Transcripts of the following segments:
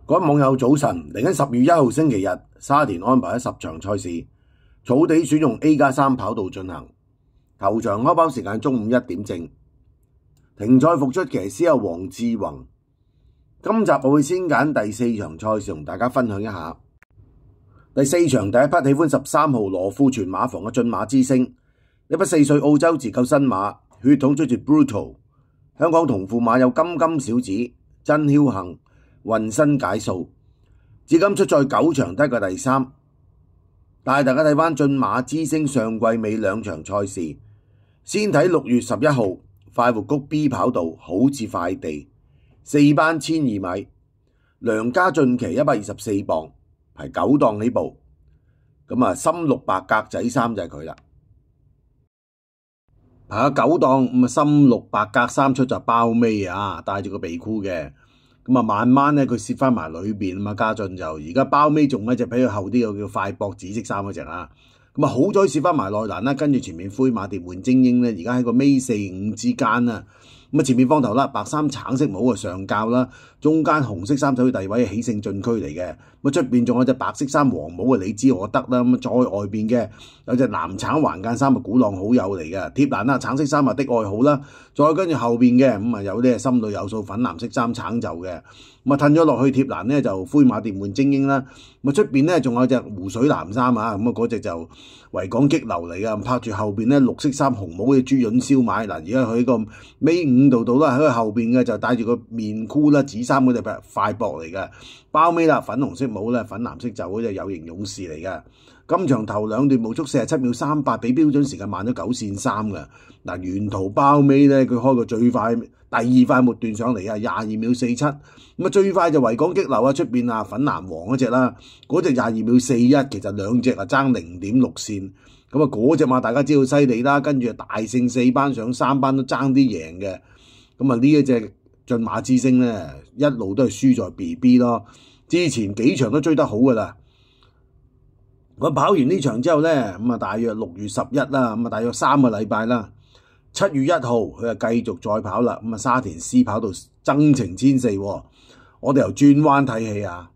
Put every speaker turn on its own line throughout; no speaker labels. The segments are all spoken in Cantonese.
各位網友早晨，嚟緊10月1號星期日，沙田安排咗10場賽事，草地選用 A+3 跑道進行，頭場開跑時間中午1點正，停賽復出騎師有黃志宏。今集我會先揀第4場賽事同大家分享一下。第4場第一匹喜歡13號羅富全馬房嘅駿馬之星，一匹4歲澳洲自購新馬，血統出自 Brutal， 香港同父馬有金小子、真僥倖、渾身解數，至今出賽9場得個第3。帶大家睇返駿馬之星上季尾2場賽事，先睇6月11號快活谷 B 跑道好似快地4班1200米，梁家俊騎124磅，排9檔起步，咁深綠白格仔衫就係佢啦，排咗9檔，咁深綠白格衫出就包尾啊，帶住個鼻箍嘅。咁慢慢咧佢攝翻埋裏邊啊嘛，家俊就而家包尾仲一隻比佢後啲個叫快博紫色衫嗰隻啊，咁好彩攝翻埋內欄啦，跟住前面灰馬蝶換精英咧，而家喺個尾4、5之間啊，咁前面放頭啦，白衫橙色帽啊上校啦，中間紅色衫走去第二位喜勝進區嚟嘅，咁出邊仲有隻白色衫黃帽啊，你知我得啦，咁再外邊嘅有隻藍橙橫間衫啊，古浪好友嚟嘅，貼欄啦，橙色衫啊的愛好啦，再跟住後邊嘅咁有啲係心裏有數粉藍色衫橙袖嘅，咁褪咗落去貼欄咧就灰馬蝶換精英啦，咁出邊咧仲有隻湖水藍衫啊，咁嗰隻就維港激流嚟嘅，拍住後邊咧綠色衫紅帽嘅豬潤燒賣嗱，而家佢個尾5度啦，喺佢後邊嘅就戴住個面箍啦，紫衫嗰隻快博嚟嘅，包尾啦，粉紅色帽咧，粉藍色袖嗰隻有型勇士嚟嘅。今場頭2段步速47秒38，比標準時間慢咗9線3嘅。嗱，沿途包尾咧，佢開個最快第2快末段上嚟啊，22秒47。咁最快就維港激流啊，出邊啊粉藍黃嗰隻啦，嗰隻22秒41，其實兩隻啊爭0.6線。咁嗰隻馬大家知道犀利啦，跟住大勝4班上3班都爭啲贏嘅。咁呢一隻駿馬之星咧，一路都係輸在 BB 咯。之前幾場都追得好噶啦。我跑完呢場之後咧，大約6月11啦，大約3個禮拜啦。7月1號佢就繼續再跑啦。沙田 C 跑道增程1400，我哋由轉彎睇起啊。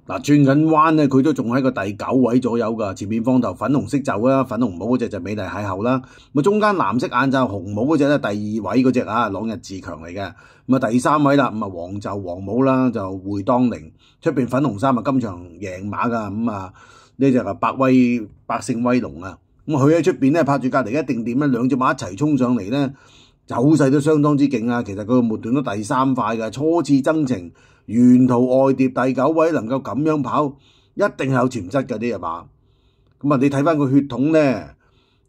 嗱，轉緊彎咧，佢都仲喺個第9位左右噶。前面放頭粉紅色袖啦，粉紅帽嗰隻就美麗邂逅啦。中間藍色眼罩紅帽嗰隻咧，第2位嗰隻啊，朗日自強嚟嘅。第3位啦，黃袖黃帽啦，就會當寧。出邊粉紅衫啊，今場贏馬噶。呢隻啊百勝威龍啊。佢喺出邊咧拍住隔離一定點咧，兩隻馬一齊衝上嚟咧，走勢都相當之勁啊。其實佢個末段都第3塊嘅，初次增程。沿途外碟第9位能夠咁樣跑，一定係有潛質嘅呢隻馬。你睇翻個血統咧，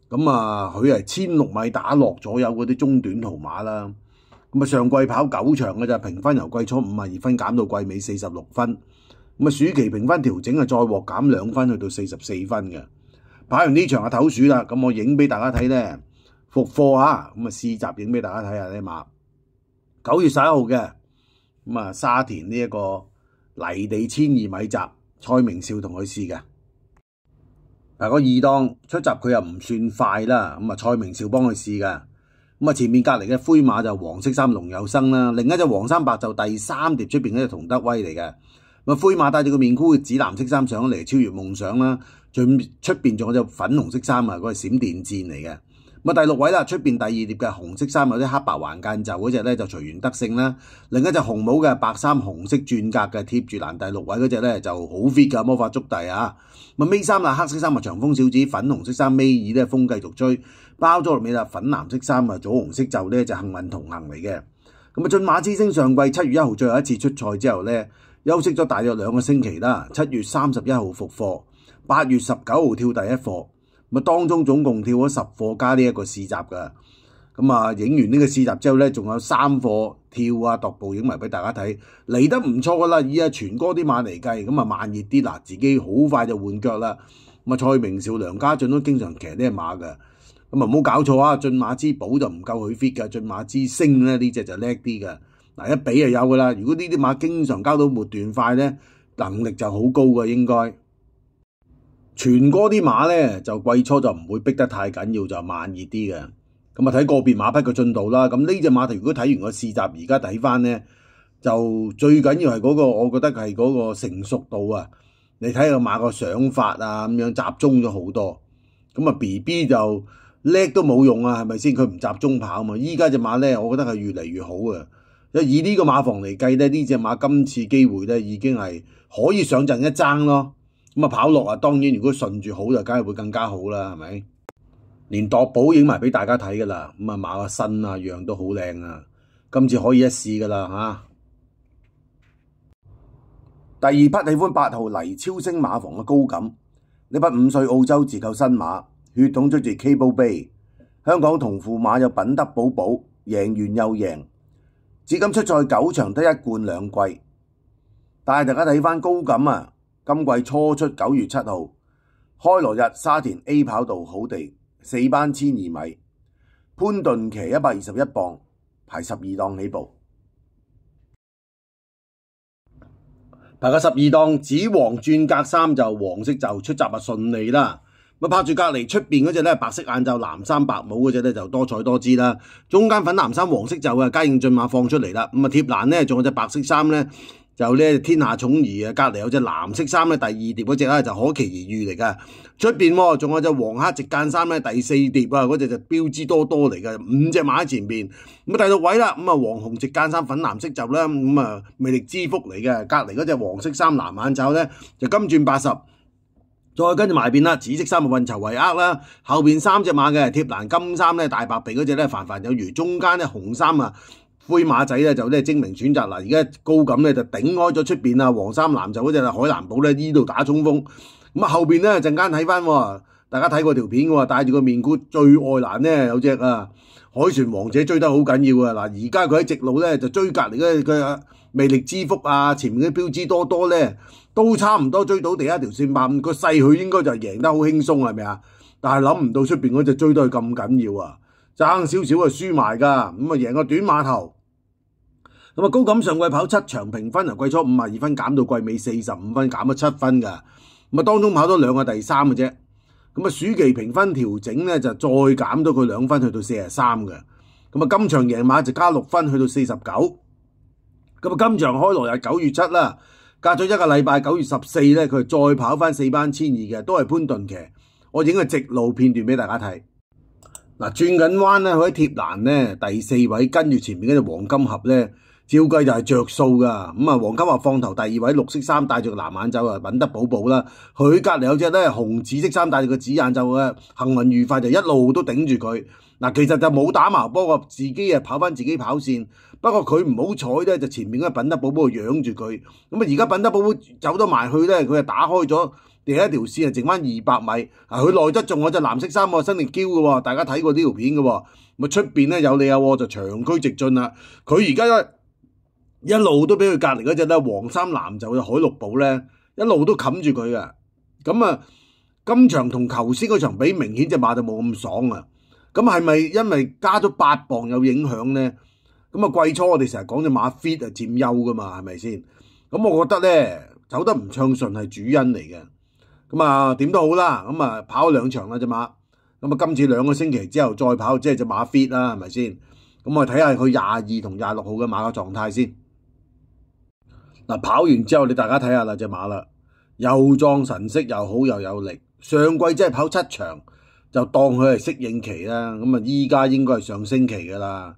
佢係1600米打落左右嗰啲中短途馬啦。上季跑9場嘅咋，評分由季初52分減到季尾46分。暑期評分調整再獲減2分去到44分嘅。跑完呢場唞暑啦，我影俾大家睇咧，復課啊，試集影俾大家睇下呢馬。9月11號嘅。沙田呢一個泥地1200米集，蔡明少同佢試嘅。個2檔出閘佢又唔算快啦，蔡明少幫佢試嘅。前面隔離嘅灰馬就黃色衫龍有生啦，另一隻黃衫白就第3碟出邊嗰隻同德威嚟嘅。灰馬帶住個面箍紫藍色衫上嚟超越夢想啦，出邊仲有隻粉紅色衫啊，嗰個閃電戰嚟嘅。第6位啦，出邊第2碟嘅紅色衫有啲黑白橫間袖嗰隻咧就隨緣得勝啦，另一隻紅帽嘅白衫紅色鑽格嘅貼住欄第6位嗰隻咧就好 fit 噶魔法捉地啊。尾3啦，黑色衫長風小子，粉紅色衫尾2咧風繼續追，包咗落尾啦，粉藍色衫棗紅色袖咧就幸運同行嚟嘅。駿馬之星上季7月1號最後一次出賽之後咧，休息咗大約2個星期啦，7月31號復課，8月19號跳第1課。當中總共跳咗10課加呢一個試集㗎。影完呢個試集之後咧，仲有3課跳啊踱步影埋俾大家睇，嚟得唔錯噶啦。以全哥啲馬嚟計，慢熱啲嗱，自己好快就換腳啦。蔡明少、梁家俊都經常騎呢隻馬㗎。唔好搞錯啊，駿馬之寶就唔夠佢 fit 㗎，駿馬之星咧呢隻就叻啲㗎。嗱，一比就有㗎啦。如果呢啲馬經常交到末段快咧，能力就好高㗎應該。全哥啲馬咧就季初就唔會逼得太緊要，就慢熱啲嘅。睇個別馬匹嘅進度啦。咁呢隻馬如果睇完個試集，而家睇翻咧就最緊要係嗰個，我覺得係嗰個成熟度啊。你睇個馬個想法啊，咁樣集中咗好多。咁啊 BB 就叻都冇用啊，係咪先？佢唔集中跑嘛。依家隻馬咧，我覺得係越嚟越好啊。以呢個馬房嚟計咧，呢隻馬今次機會咧已經係可以上陣一爭咯。咁啊跑落啊，當然如果順住好就梗係會更加好啦，係咪？連度寶影埋俾大家睇噶啦。咁啊馬個身啊樣都好靚啊，今次可以一試噶啦嚇。第二匹喜歡8號黎超星馬房嘅高錦，呢匹5歲澳洲自購新馬，血統出自 Cable Bay， 香港同父馬有品德寶寶，贏完又贏，至今出賽9場得1冠2季。但係大家睇翻高錦啊，今季初出9月7號，開羅日沙田 A 跑道好地4班12米，潘頓騎121磅，排12檔起步。排個12檔，紫黃鑽格衫就黃色就出閘啊順利啦。咁拍住隔離出邊嗰隻咧白色眼罩藍衫白帽嗰隻咧就多彩多姿啦。中間粉藍衫黃色就啊嘉應駿馬放出嚟啦。咁啊貼欄咧仲有隻白色衫咧就咧天下寵兒啊，隔離有隻藍色衫咧第2疊嗰隻咧就可期而遇嚟㗎。出邊仲有隻黃黑直間衫咧第4疊啊，嗰隻就標之多多嚟㗎，5隻馬喺前邊。咁第6位啦，咁啊黃紅直間衫粉藍色就啦，咁啊魅力之福嚟嘅。隔離嗰隻黃色衫藍眼罩咧就金鑽80。再跟住埋邊啦，紫色衫運籌帷幄啦，後邊3隻馬嘅貼欄金衫咧大白鼻嗰隻咧凡凡有餘，中間咧紅衫啊灰馬仔咧就咧精明選擇啦。而家高錦咧就頂開咗出邊啊，黃衫藍就嗰隻海南寶咧呢度打衝鋒。咁啊後邊咧陣間睇翻，大家睇過條片嘅喎，戴住個面箍最愛欄咧有隻啊海船王者追得好緊要啊！嗱，而家佢喺直路咧就追隔離嘅魅力之福啊，前面啲標之多多咧都差唔多追到第一條線馬，個勢佢應該就贏得好輕鬆係咪啊？但係諗唔到出邊嗰隻追得佢咁緊要啊，爭少少啊輸埋㗎，咁啊贏個短馬頭。咁啊高錦上季跑7場評分由季初52分減到季尾45分，減咗7分㗎。咁啊當中跑咗2個第3嘅啫。咁啊暑期評分調整咧就再減咗佢2分去到43嘅。咁啊今場贏馬就加6分去到49。咁啊今場開鑼日9月7啦，隔咗1個禮拜9月14咧，佢再跑翻4班1200嘅，都係潘頓騎。我影個直路片段俾大家睇。嗱轉緊彎咧，佢喺貼欄咧第4位，跟住前面嗰隻黃金盒咧，照計就係着數噶。咁啊黃金盒放頭第2位，綠色衫戴住個藍眼罩啊，品德寶寶啦。佢隔離有隻咧紅紫色衫戴住個紫眼罩嘅幸運愉快，就一路都頂住佢。嗱其實就冇打矛波個，自己啊跑翻自己跑線。不過佢唔好彩咧，就前面嗰個品德寶寶養住佢。咁啊而家品德寶寶走咗埋去咧，佢就打開咗第一條線，係剩翻200米。啊佢內側仲有隻藍色衫喎，新力嬌嘅喎，大家睇過呢條片嘅喎。咁啊出邊咧有你啊，就長驅直進啦。佢而家一路都俾佢隔離嗰隻咧黃衫藍就嘅海陸寶咧，一路都冚住佢嘅。咁啊今場同頭先嗰場比，明顯隻馬就冇咁爽啊。咁係咪因為加咗8磅有影響咧？咁啊季初我哋成日講隻馬 fit 係佔優噶嘛，係咪先？咁我覺得咧走得唔暢順係主因嚟嘅。咁啊點都好啦，咁啊跑咗2場啦隻馬。咁啊今次2個星期之後再跑，即係隻馬 fit 啦，係咪先？咁我睇下佢22同26號嘅馬嘅狀態先。嗱跑完之後，你大家睇下啦隻馬啦，又壯神色又好又有力。上季真係跑7場，就當佢係適應期啦。咁啊依家應該係上升期噶啦。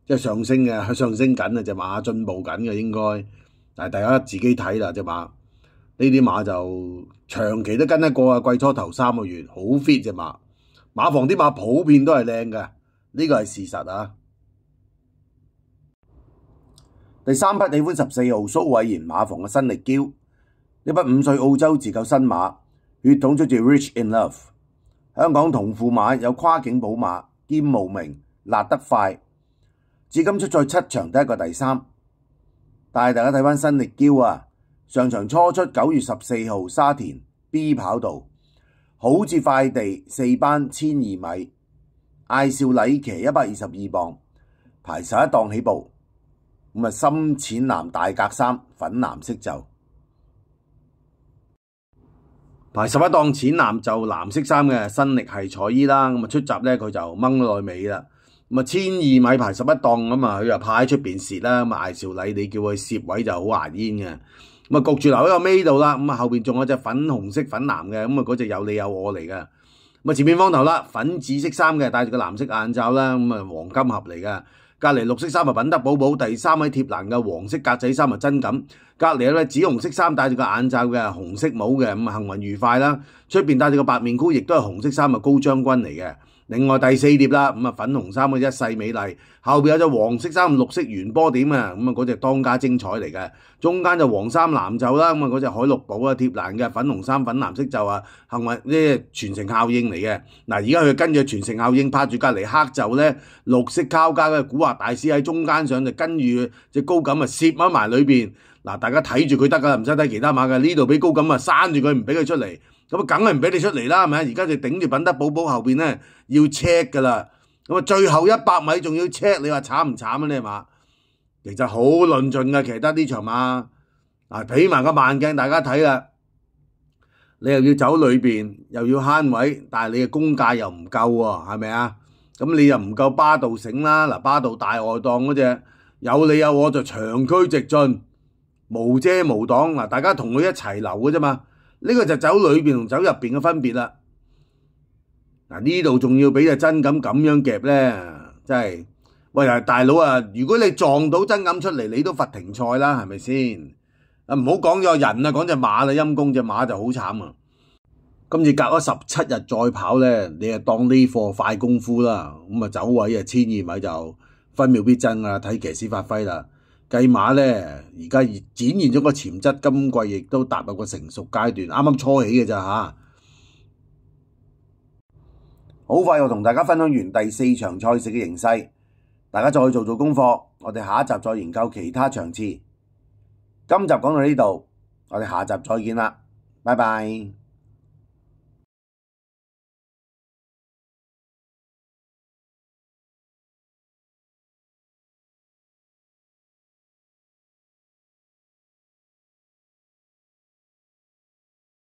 即係上升嘅，上升緊啊！隻馬進步緊嘅應該，但係大家自己睇啦隻馬，呢啲馬就長期都跟得過啊！季初頭3個月好 fit 隻馬，馬房啲馬普遍都係靚嘅，呢個係事實啊！第3匹喜歡14號蘇偉賢馬房嘅新力嬌，呢匹5歲澳洲自購新馬，血統出自 Rich in Love， 香港同父馬有跨境寶馬兼無名辣得快。至今出賽7場得1個第3，但係大家睇翻新力嬌啊，上場初出9月14號沙田 B 跑道，好似快地4班1200米，艾少禮騎122磅，排11檔起步。咁啊深淺藍大格衫粉藍色袖，排11檔淺藍就藍色衫嘅新力係彩衣啦。咁啊出閘咧佢就掹咗內尾啦。咁啊1200米排11檔咁啊，佢又派喺出邊蝕啦。咁啊艾兆禮你叫佢攝位就好牙煙嘅。咁啊焗住留喺個尾度啦。咁啊後邊仲有隻粉紅色粉藍嘅，咁啊嗰隻有你有我嚟嘅。咁啊前面方頭啦，粉紫色衫嘅戴住個藍色眼罩啦，咁啊黃金盒嚟嘅。隔離綠色衫啊品德寶寶，第3位貼欄嘅黃色格仔衫啊真錦。隔離有咧紫紅色衫戴住個眼罩嘅紅色帽嘅，咁啊幸運愉快啦。出邊戴住個白面箍，亦都係紅色衫啊高將軍嚟嘅。另外第4疊啦，咁啊粉紅衫嘅一世美麗，後邊有隻黃色衫綠色圓波點啊，咁啊嗰隻當家精彩嚟嘅。中間就黃衫藍袖啦，咁啊嗰隻海陸寶啊貼欄嘅粉紅衫粉藍色就啊幸運呢傳承效應嚟嘅。嗱而家佢跟住傳承效應拍住隔離黑袖咧綠色交加嘅古惑大師喺中間上，就跟住隻高錦啊攝喺埋裏邊。嗱大家睇住佢得噶啦，唔使睇其他馬嘅。呢度俾高錦啊閂住佢唔俾佢出嚟。咁啊，梗係唔俾你出嚟啦，係咪？而家就頂住品德寶寶後邊咧要 check 噶啦。咁啊，最後100米仲要 check， 你話慘唔慘啊？呢馬其實好論盡嘅，其他呢場馬啊，俾埋個慢鏡大家睇啦。你又要走裏邊，又要慳位，但係你嘅公價又唔夠喎，係咪啊？咁你又唔夠巴道醒啦。嗱，巴道大外檔嗰隻有你有我就長驅直進，無遮無擋。嗱，大家同佢一齊流嘅啫嘛。呢個就走裏邊同走入邊嘅分別啦。嗱呢度仲要俾隻真錦咁樣夾咧，真係喂大佬啊！如果你撞到真錦出嚟，你都罰停賽啦，係咪先？啊唔好講咗人啊，講隻馬啦，陰公隻馬就好慘啊！今次隔咗17日再跑咧，你啊當呢課快功夫啦。咁啊走位啊1200米就分秒必爭啊，睇騎師發揮啦。計馬咧，而家展現咗個潛質，今季亦都踏入個成熟階段，啱啱初起嘅咋嚇。好快又同大家分享完第4場賽事嘅形勢，大家再做功課，我哋下一集再研究其他場次。今集講到呢度，我哋下集再見啦，拜拜。